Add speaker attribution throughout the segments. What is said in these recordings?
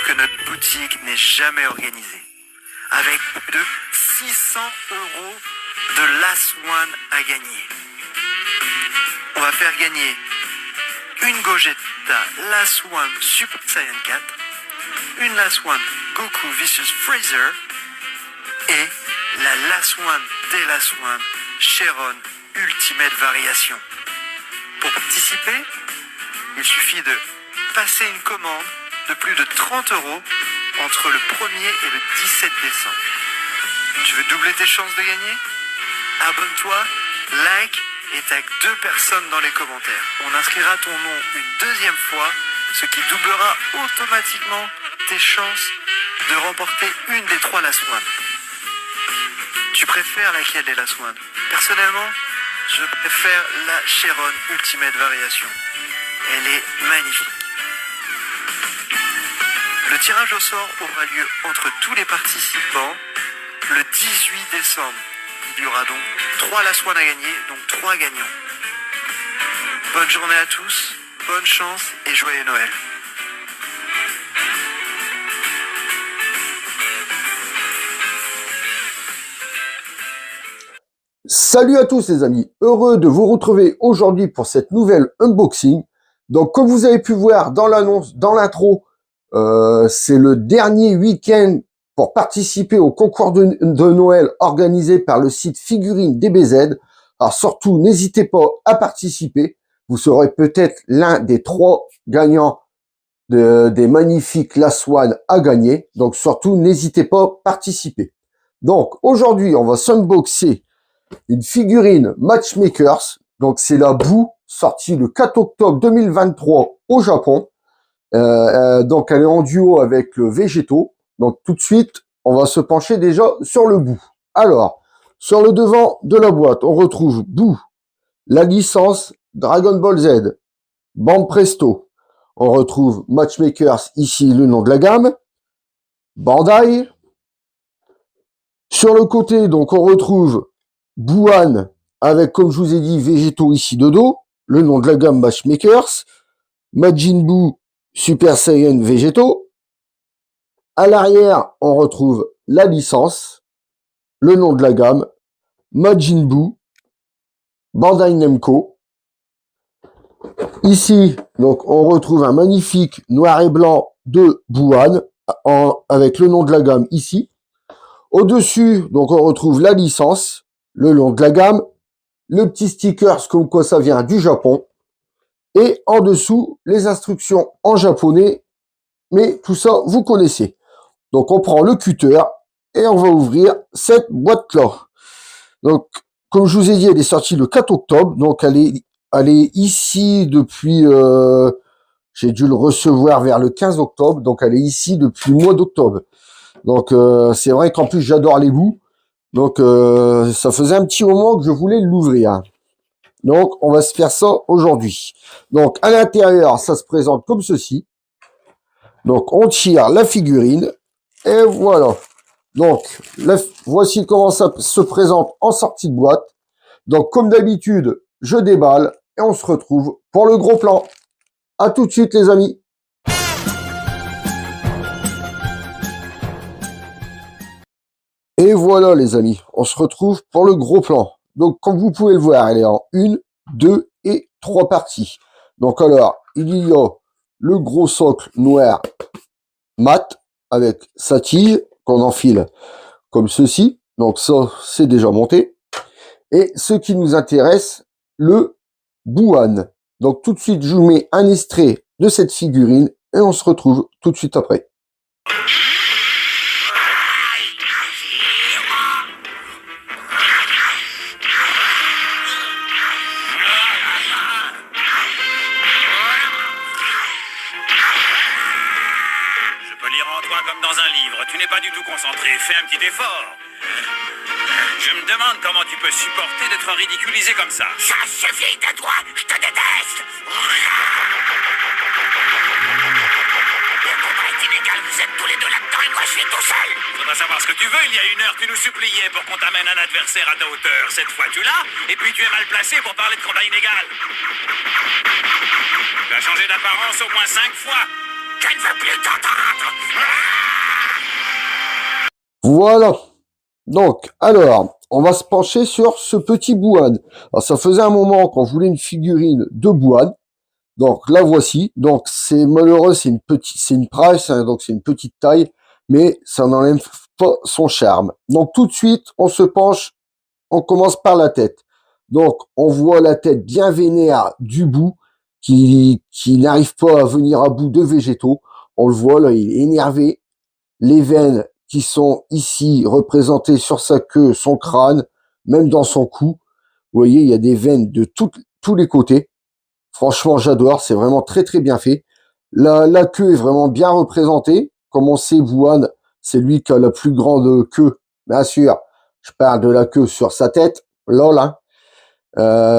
Speaker 1: que notre boutique n'ait jamais organisé. Avec plus de 600 euros de Last One à gagner. On va faire gagner une Gogeta Last One Super Saiyan 4, une Last One Goku vs Freezer et la Last One des Last One Sharon Ultimate Variation. Pour participer, il suffit de passer une commande de plus de 30 euros entre le 1er et le 17 décembre. Tu veux doubler tes chances de gagner? Abonne-toi, like et tag 2 personnes dans les commentaires. On inscrira ton nom une deuxième fois, ce qui doublera automatiquement tes chances de remporter une des 3 Last One. Tu préfères laquelle des Last One? Personnellement, je préfère la Sharon Ultimate Variation. Elle est magnifique. Le tirage au sort aura lieu entre tous les participants le 18 décembre. Il y aura donc 3 Last One à gagner, donc 3 gagnants. Bonne journée à tous, bonne chance et joyeux Noël.
Speaker 2: Salut à tous les amis, heureux de vous retrouver aujourd'hui pour cette nouvelle unboxing. Donc comme vous avez pu voir dans l'annonce, dans l'intro, c'est le dernier week-end pour participer au concours de Noël organisé par le site Figurines DBZ. Alors surtout, n'hésitez pas à participer. Vous serez peut-être l'un des 3 gagnants des magnifiques Last One à gagner. Donc surtout, n'hésitez pas à participer. Donc aujourd'hui, on va s'unboxer une figurine Matchmakers. Donc c'est la Boo, sortie le 4 octobre 2023 au Japon. Donc elle est en duo avec le Végéto. Donc tout de suite, on va se pencher déjà sur le Boo. Alors, sur le devant de la boîte, on retrouve Boo, la licence Dragon Ball Z, Banpresto. On retrouve Matchmakers, ici le nom de la gamme, Bandai. Sur le côté, donc on retrouve Boohan avec, comme je vous ai dit, Végéto ici de dos, le nom de la gamme Matchmakers, Majin Buu Super Saiyan Végéto. À l'arrière, on retrouve la licence, le nom de la gamme, Majin Buu, Bandai Namco. Ici, donc, on retrouve un magnifique noir et blanc de Boohan, avec le nom de la gamme ici. Au-dessus, donc, on retrouve la licence, le nom de la gamme, le petit sticker, comme quoi ça vient du Japon. Et en dessous, les instructions en japonais, mais tout ça, vous connaissez. Donc, on prend le cutter et on va ouvrir cette boîte-là. Donc, comme je vous ai dit, elle est sortie le 4 octobre. Donc, elle est ici depuis... j'ai dû le recevoir vers le 15 octobre. Donc, elle est ici depuis le mois d'octobre. Donc, c'est vrai qu'en plus, j'adore les bouts. Donc, ça faisait un petit moment que je voulais l'ouvrir. Donc, on va se faire ça aujourd'hui. Donc, à l'intérieur, ça se présente comme ceci. Donc, on tire la figurine. Et voilà. Donc, voici comment ça se présente en sortie de boîte. Donc, comme d'habitude, je déballe et on se retrouve pour le gros plan. À tout de suite, les amis. Et voilà, les amis. On se retrouve pour le gros plan. Donc, comme vous pouvez le voir, elle est en 1, 2 et 3 parties. Donc, alors, il y a le gros socle noir mat avec sa tige qu'on enfile comme ceci. Donc ça, c'est déjà monté. Et ce qui nous intéresse, le Boohan. Donc tout de suite, je vous mets un extrait de cette figurine et on se retrouve tout de suite après.
Speaker 3: Comme dans un livre, tu n'es pas du tout concentré, fais un petit effort. Je me demande comment tu peux supporter d'être ridiculisé comme ça. Ça suffit de toi, je te déteste. Le combat est inégal, vous êtes tous les deux là-dedans et moi je suis tout seul. Faudra savoir ce que tu veux, il y a 1 heure tu nous suppliais pour qu'on t'amène un adversaire à ta hauteur. Cette fois tu l'as, et puis tu es mal placé pour parler de combat inégal. Tu as changé d'apparence au moins 5 fois. Je ne veux plus t'entendre.
Speaker 2: Voilà. Donc, alors, on va se pencher sur ce petit Bouhan. Alors, ça faisait un moment qu'on voulait une figurine de Bouhan. Donc, la voici. Donc, c'est malheureux, c'est une price, hein, donc c'est une petite taille, mais ça n'enlève pas son charme. Donc, tout de suite, on se penche, on commence par la tête. Donc, on voit la tête bien vénère du bout, qui n'arrive pas à venir à bout de végétaux. On le voit, là, il est énervé. Les veines qui sont ici représentées sur sa queue, son crâne, même dans son cou. Vous voyez, il y a des veines de tous les côtés. Franchement, j'adore. C'est vraiment très, très bien fait. La queue est vraiment bien représentée. Comme on sait, Wuhan, c'est lui qui a la plus grande queue. Bien sûr, je parle de la queue sur sa tête. Lol, hein.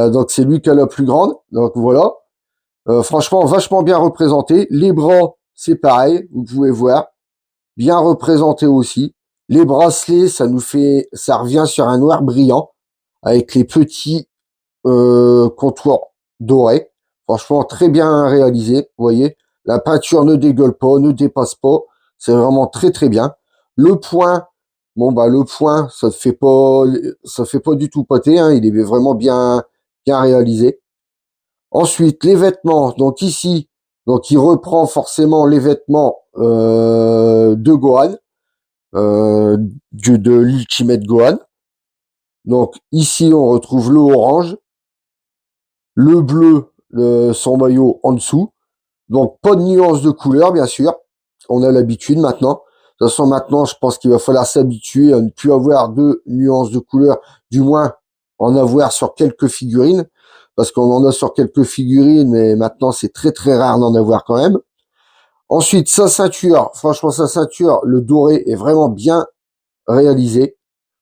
Speaker 2: Donc, c'est lui qui a la plus grande. Donc, voilà. Franchement, vachement bien représenté. Les bras, c'est pareil. Vous pouvez voir. Bien représenté aussi. Les bracelets, ça revient sur un noir brillant avec les petits contours dorés. Franchement, très bien réalisé. Vous voyez, la peinture ne dégueule pas, ne dépasse pas. C'est vraiment très très bien. Le point, bon bah le point, ça fait pas du tout pâté. Hein, il est vraiment bien réalisé. Ensuite, les vêtements. Donc ici, donc il reprend forcément les vêtements de Gohan, de l'Ultimate Gohan. Donc ici, on retrouve le orange, le bleu, son maillot en dessous. Donc pas de nuance de couleur, bien sûr. On a l'habitude maintenant. De toute façon, maintenant, je pense qu'il va falloir s'habituer à ne plus avoir de nuances de couleur, du moins en avoir sur quelques figurines, parce qu'on en a sur quelques figurines, mais maintenant c'est très très rare d'en avoir quand même. Ensuite, sa ceinture, franchement sa ceinture, le doré est vraiment bien réalisé.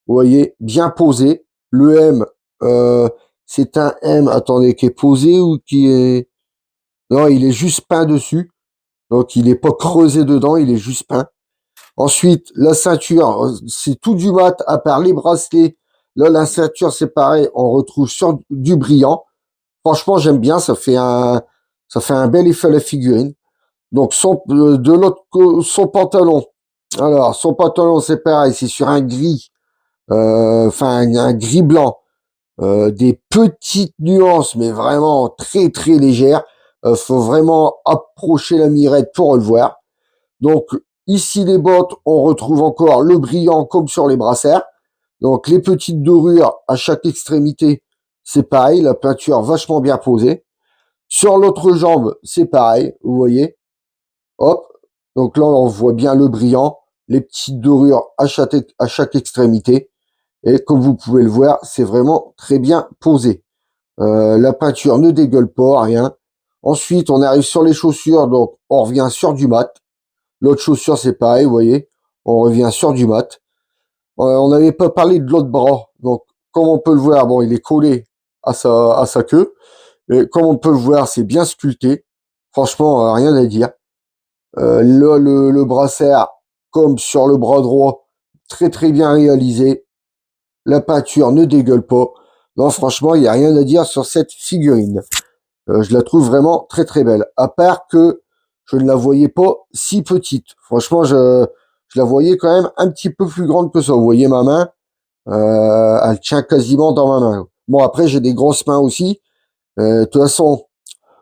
Speaker 2: Vous voyez, bien posé. Le M, c'est un M, attendez, qui est posé ou qui est... Non, il est juste peint dessus. Donc, il est pas creusé dedans, il est juste peint. Ensuite, la ceinture, c'est tout du mat, à part les bracelets. Là, la ceinture, c'est pareil, on retrouve sur du brillant. Franchement, j'aime bien, ça fait un bel effet à la figurine. Donc, de l'autre, son pantalon. Alors, son pantalon, c'est pareil, c'est sur un gris, un gris blanc. Des petites nuances, mais vraiment très très légères. Faut vraiment approcher la mirette pour le voir. Donc ici les bottes, on retrouve encore le brillant comme sur les brassières. Donc les petites dorures à chaque extrémité, c'est pareil, la peinture vachement bien posée. Sur l'autre jambe, c'est pareil, vous voyez. Hop, donc là on voit bien le brillant, les petites dorures à chaque extrémité. Et comme vous pouvez le voir, c'est vraiment très bien posé. La peinture ne dégueule pas, rien. Ensuite, on arrive sur les chaussures, donc on revient sur du mat. L'autre chaussure, c'est pareil, vous voyez. On revient sur du mat. On n'avait pas parlé de l'autre bras. Donc, comme on peut le voir, bon, il est collé à sa queue. Et comme on peut le voir, c'est bien sculpté. Franchement, rien à dire. Là, le brassard, comme sur le bras droit, très très bien réalisé. La peinture ne dégueule pas. Non, franchement, il n'y a rien à dire sur cette figurine. Je la trouve vraiment très très belle. À part que je ne la voyais pas si petite. Franchement, je la voyais quand même un petit peu plus grande que ça. Vous voyez ma main, elle tient quasiment dans ma main. Bon, après, j'ai des grosses mains aussi. De toute façon,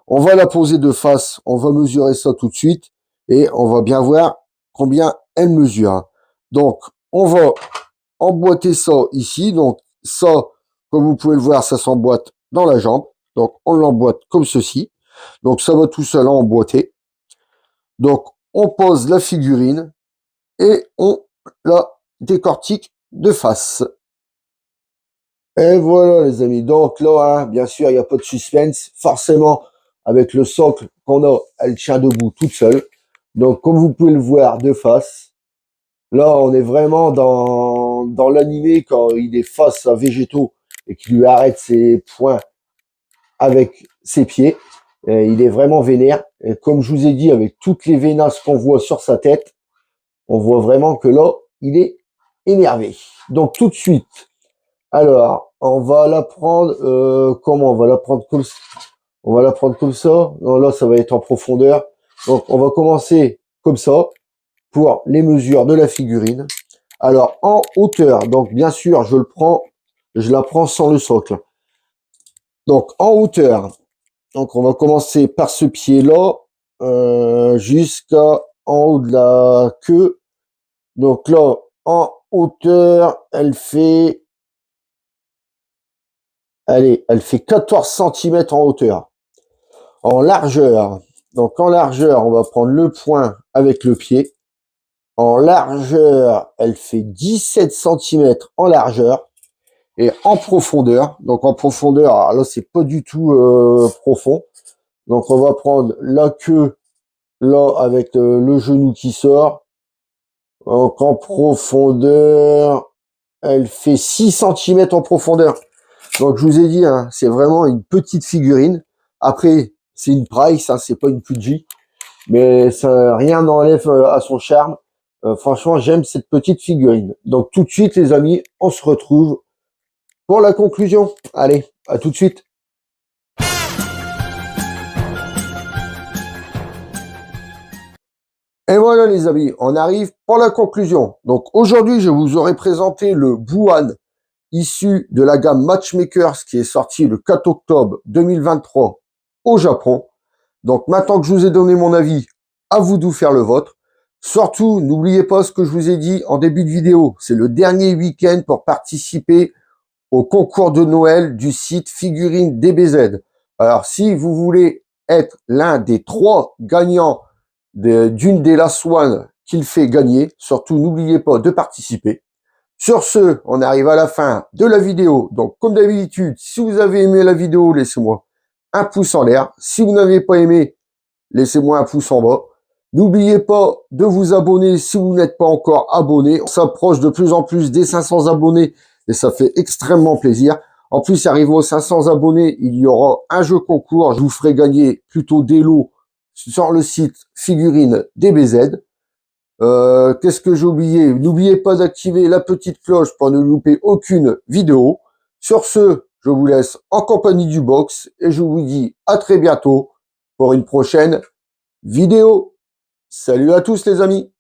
Speaker 2: on va la poser de face. On va mesurer ça tout de suite. Et on va bien voir combien elle mesure. Donc, on va emboîter ça ici. Donc, ça, comme vous pouvez le voir, ça s'emboîte dans la jambe. Donc, on l'emboîte comme ceci. Donc, ça va tout seul emboîter. Donc, on pose la figurine et on la décortique de face. Et voilà, les amis. Donc là, hein, bien sûr, il n'y a pas de suspense. Forcément, avec le socle qu'on a, elle tient debout toute seule. Donc, comme vous pouvez le voir de face, là, on est vraiment dans l'animé quand il est face à Végétaux et qu'il lui arrête ses poings avec ses pieds. Et il est vraiment vénère. Et comme je vous ai dit, avec toutes les vénasses qu'on voit sur sa tête, on voit vraiment que là, il est énervé. Donc tout de suite, alors, on va la prendre, comment? On va la prendre comme ça. On va la prendre comme ça. Non, là, ça va être en profondeur. Donc, on va commencer comme ça pour les mesures de la figurine. Alors, en hauteur, donc bien sûr, je la prends sans le socle. Donc, en hauteur, donc on va commencer par ce pied-là, jusqu'à en haut de la queue. Donc là, en hauteur, elle fait 14 cm en hauteur. En largeur, donc en largeur, on va prendre le point avec le pied. En largeur, elle fait 17 cm en largeur. Et en profondeur, donc en profondeur, alors là, c'est pas du tout profond. Donc on va prendre la queue là avec le genou qui sort. Donc en profondeur, elle fait 6 cm en profondeur. Donc je vous ai dit, hein, c'est vraiment une petite figurine. Après, c'est une price, hein, c'est pas une Fuji, mais ça, rien n'enlève à son charme. Franchement, j'aime cette petite figurine. Donc tout de suite, les amis, on se retrouve pour la conclusion. Allez, à tout de suite. Et voilà les amis, on arrive pour la conclusion. Donc aujourd'hui, je vous aurais présenté le Buwan issu de la gamme Matchmakers qui est sorti le 4 octobre 2023 au Japon. Donc maintenant que je vous ai donné mon avis, à vous de faire le vôtre. Surtout, n'oubliez pas ce que je vous ai dit en début de vidéo. C'est le dernier week-end pour participer au concours de Noël du site Figurine DBZ. Alors si vous voulez être l'un des 3 gagnants d'une des Last One qu'il fait gagner, surtout n'oubliez pas de participer. Sur ce, on arrive à la fin de la vidéo. Donc, comme d'habitude, si vous avez aimé la vidéo, laissez-moi un pouce en l'air. Si vous n'avez pas aimé, laissez-moi un pouce en bas. N'oubliez pas de vous abonner si vous n'êtes pas encore abonné. On s'approche de plus en plus des 500 abonnés et ça fait extrêmement plaisir. En plus, arrivé aux 500 abonnés, il y aura un jeu concours. Je vous ferai gagner plutôt des lots sur le site Figurine DBZ. Qu'est-ce que j'ai oublié? N'oubliez pas d'activer la petite cloche pour ne louper aucune vidéo. Sur ce, je vous laisse en compagnie du box et je vous dis à très bientôt pour une prochaine vidéo. Salut à tous les amis!